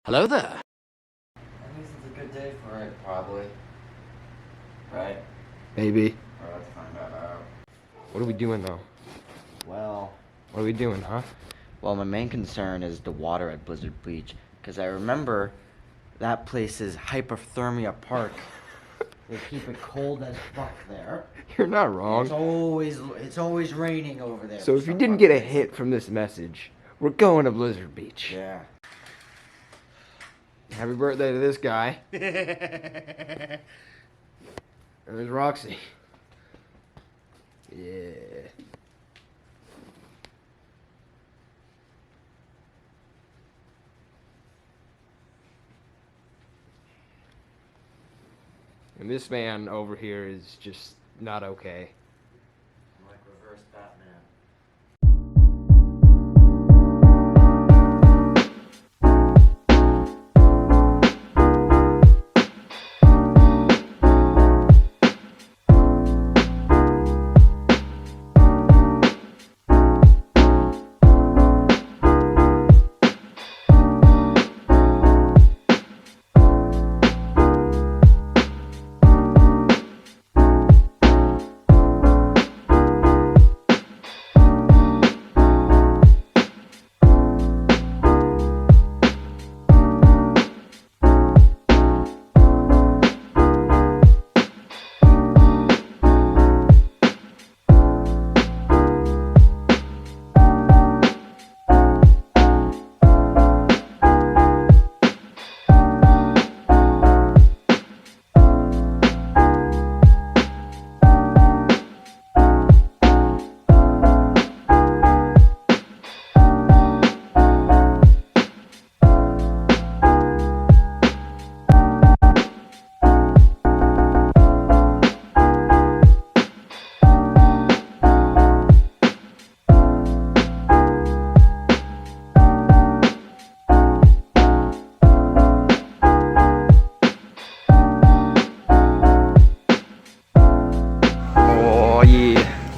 Hello there. I guess it's a good day for it, probably. Right? Maybe. Or let's find that out. What are we doing though? Well, What are we doing, huh? well, my main concern is the water at Blizzard Beach, because I remember that place is hypothermia park. They keep it cold as fuck there. You're not wrong. It's always raining over there. So if you didn't get a hint from this message, we're going to Blizzard Beach. Yeah. Happy birthday to this guy. There's Roxy. Yeah. And this man over here is just not okay. I'm like reverse Batman.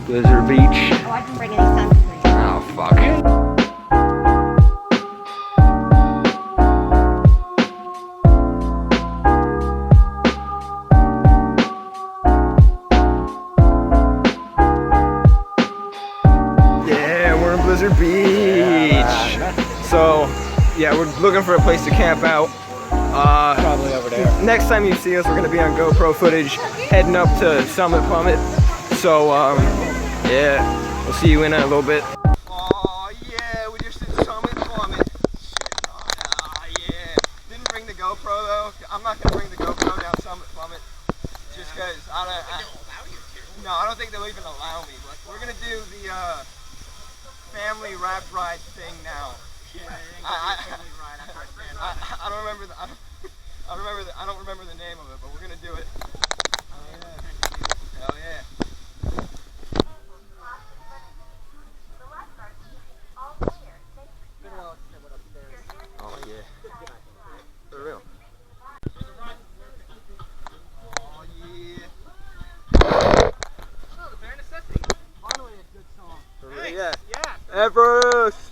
Blizzard Beach. Oh, I can bring any sunscreen. Oh, fuck. Yeah, we're in Blizzard Beach. So, yeah, we're looking for a place to camp out. Probably over there. Next time you see us, we're gonna be on GoPro footage, heading up to Summit Plummet. So, yeah, we'll see you in a little bit. Oh yeah, we just did Summit Plummet. Oh yeah. Didn't bring the GoPro though. I'm not gonna bring the GoPro down Summit Plummet, just cause I don't think they'll even allow me. But we're gonna do the family raft ride thing now. I don't remember the I don't remember the name of it, but we're gonna do it. Oh yeah. Hell yeah. Oh yeah. For real. Oh yeah. Oh, the bare necessity. Finally a good song. For real, yeah. Yeah. Everest.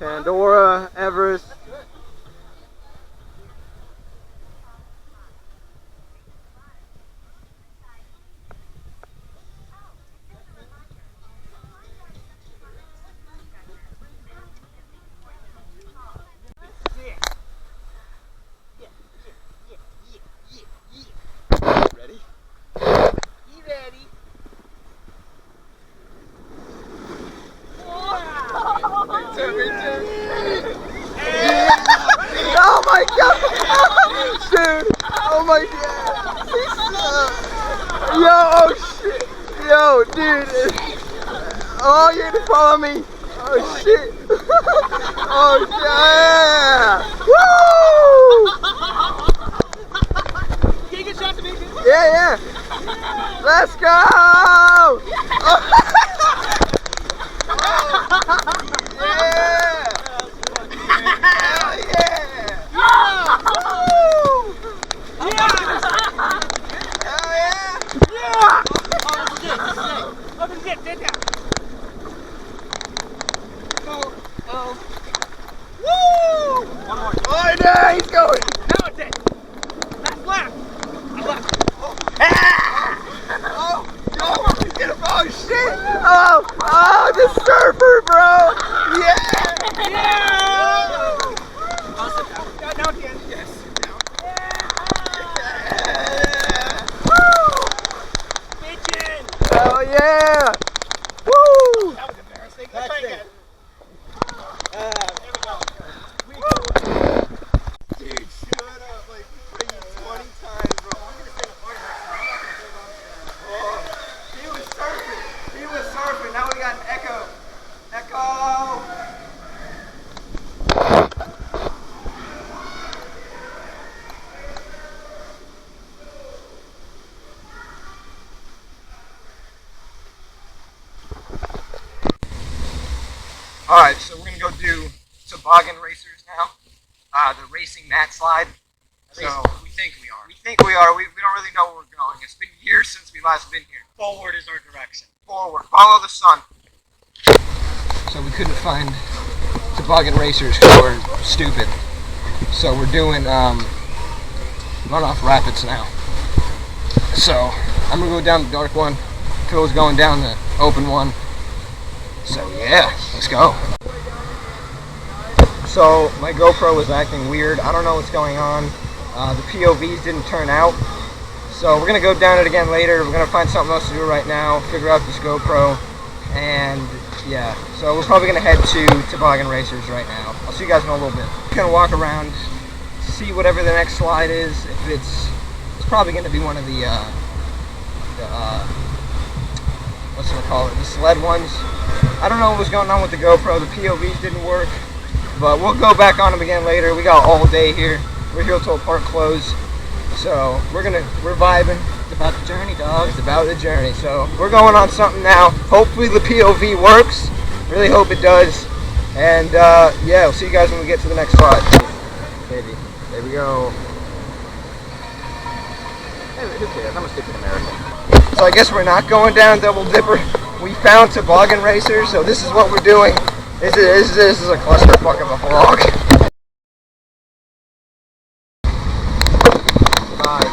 Pandora, Everest. Ready? You ready? Oh my god! Dude! Oh my god! Yo, oh shit! Yo, dude! Oh, you're gonna follow me! Oh shit! Oh yeah! Woo! Can you get shots of me? Yeah, yeah! Let's go! Oh. Yeah! Hell yeah! Woo! Hell yeah! Yeah! Oh, this is it. This is it. Oh, this is it. Sit down. Oh. Oh. Woo! Alright, so we're gonna go do Toboggan Racers now. The racing mat slide. So We think we are. we think we are. We don't really know where we're going. It's been years since we last been here. Forward is our direction. Forward. Follow the sun. So we couldn't find Toboggan Racers because we're stupid. So we're doing Runoff Rapids now. So I'm gonna go down the dark one. Phil's going down the open one. So yeah, let's go. So my GoPro was acting weird. I don't know what's going on. The POVs didn't turn out. So we're gonna go down it again later. We're gonna find something else to do right now. Figure out this GoPro. And yeah, so we're probably gonna head to Toboggan Racers right now. I'll see you guys in a little bit. Gonna walk around, see whatever the next slide is. If it's probably gonna be one of the what's it called? The sled ones. I don't know what was going on with the GoPro. The POVs didn't work, but we'll go back on them again later. We got all day here. We're here till park close, so we're vibing. It's about the journey, dog. It's about the journey. So we're going on something now. Hopefully the POV works. Really hope it does. And yeah, we'll see you guys when we get to the next slide. Baby, there we go. Hey, who cares? I'm a stupid American. So I guess we're not going down Double Dipper. We found Toboggan Racers, so this is what we're doing. This is a clusterfuck of a vlog. Bye.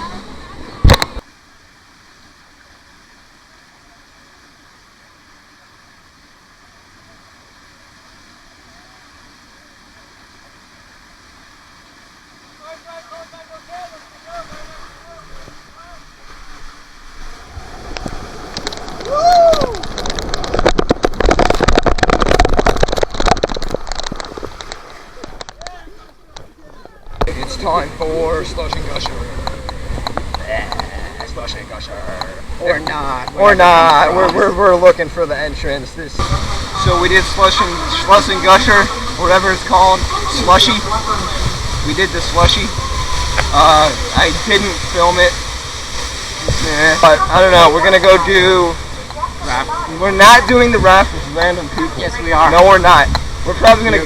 It's time for Slush and Gusher. Yeah, Slush and Gusher. Or not. Or not. We're looking for the entrance. So we did Slush and Gusher, whatever it's called. Slushy. We did the slushy. I didn't film it. Yeah, but I don't know. We're gonna go do raft. We're not doing the raft with random people. Yes, we are. No, we're not. We're probably gonna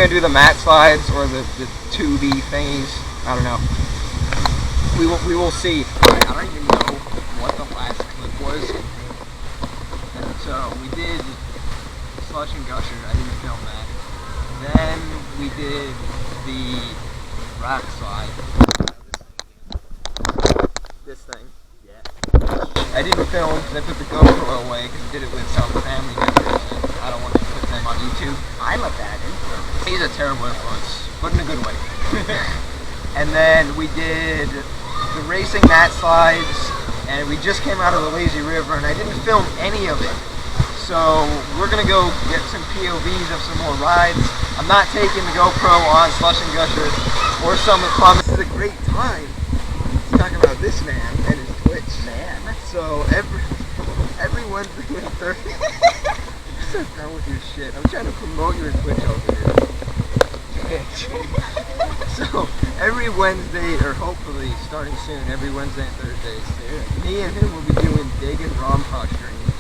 do the mat slides or the tubey thingies. I don't know. We will see. I don't even know what the last clip was. So we did Slush and Gusher. I didn't film that. Then we did the raft slide. This thing. Yeah. I didn't film because I put the GoPro away because I did it with some family members and I don't want to put them on YouTube. I'm a bad influence. He's a terrible influence, but in a good way. And then we did the racing mat slides, and we just came out of the lazy river, and I didn't film any of it. So we're gonna go get some POVs of some more rides. I'm not taking the GoPro on Slush and Gusher or Summit Plum. This is a great time. Talking about this man and his Twitch. Man. So every Wednesday and Thursday. So done with your shit. I'm trying to promote your Twitch over here. So every Wednesday, or hopefully starting soon, every Wednesday and Thursdays, me and him will be doing Dig and Rompa streams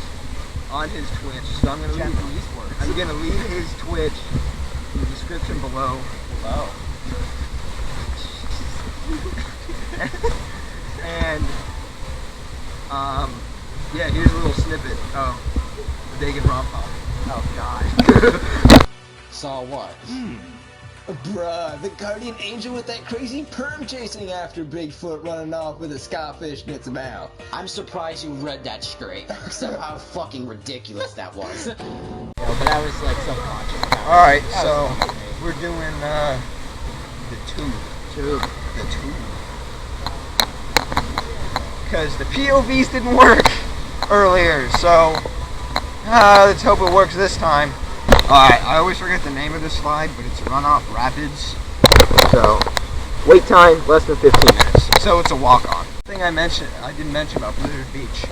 on his Twitch. So I'm gonna leave his Twitch in the description below. And yeah, here's a little snippet of the Dig and Rompa. Oh god. Saw what? Bruh, the guardian angel with that crazy perm chasing after Bigfoot running off with a Scotfish in its mouth. I'm surprised you read that straight. Except how fucking ridiculous that was. Yeah, but I was like subconscious. Alright, so we're doing the tube. The tube. Because the POVs didn't work earlier, so let's hope it works this time. Alright, I always forget the name of the slide, but it's Runoff Rapids. So, wait time, less than 15 minutes. So it's a walk-on. Thing I didn't mention about Blizzard Beach.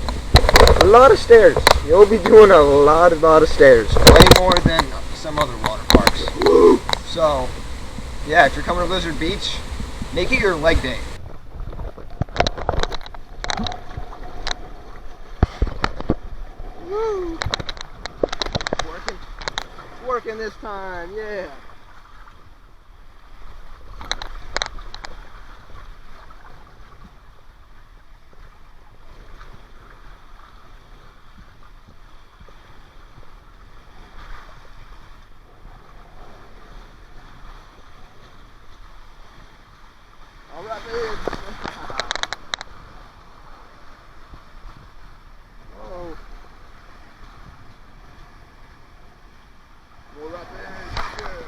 A lot of stairs. You'll be doing a lot of stairs. Way more than some other water parks. Woo! So, yeah, if you're coming to Blizzard Beach, make it your leg day. Woo! Working time, yeah. All right, babe. Whoa. More rapids. Yeah.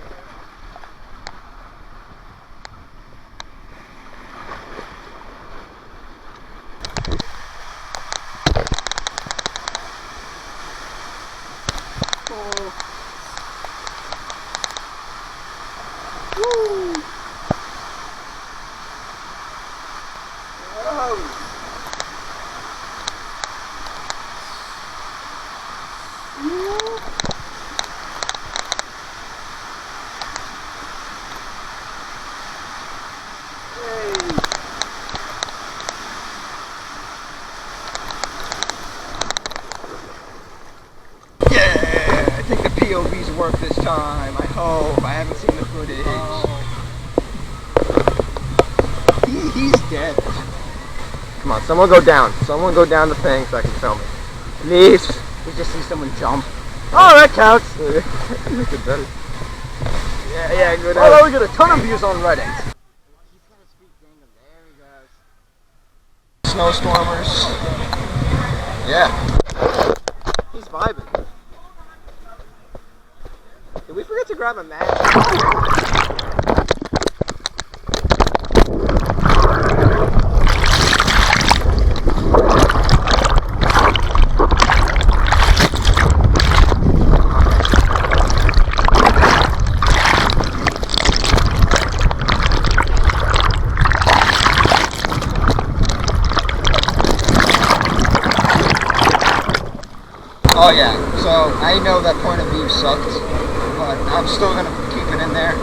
Oh. Woo. Yeah, I think the POVs work this time. I hope. I haven't seen the footage. He's dead. Come on, someone go down. Someone go down the thing so I can film it. Please. We just see someone jump. Oh, that counts. Yeah, good. Oh, we got a ton of views on Reddit. Snowstormers. Yeah. He's vibing. Did we forget to grab a mat? Oh yeah, so I know that point of view sucked, but I'm still gonna keep it in there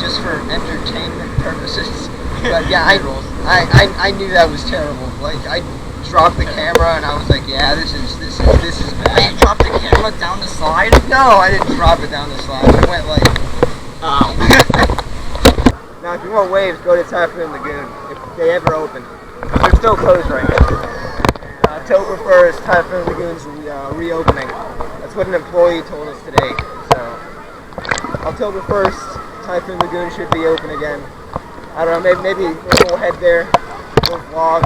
just for entertainment purposes. But yeah, I knew that was terrible. Like I dropped the camera and I was like, yeah, this is bad. You dropped the camera down the slide? No, I didn't drop it down the slide. I went like, Oh. now if you want waves, go to Typhoon Lagoon if they ever open. They're still closed right now. October 1st, Typhoon Lagoon's reopening. That's what an employee told us today. So, October 1st, Typhoon Lagoon should be open again. I don't know, maybe we'll head there, we'll vlog.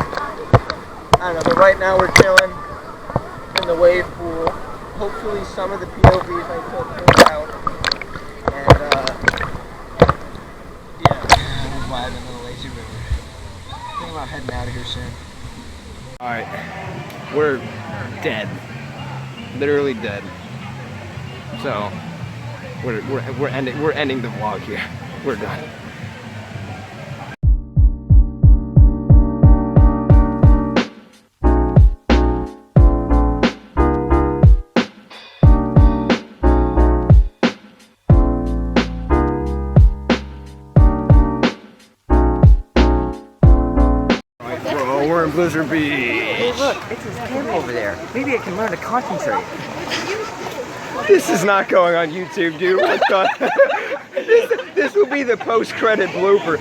I don't know, but right now we're chilling in the wave pool. Hopefully some of the POVs I took came out. And, yeah, we're vibing in the lazy river. I think about heading out of here soon. Alright, we're dead. Literally dead. So we're ending the vlog here. We're done. We're in Blizzard Beach. Hey, look, it's his camp over there. Maybe I can learn to concentrate. This is not going on YouTube, dude. What the? This will be the post-credit blooper.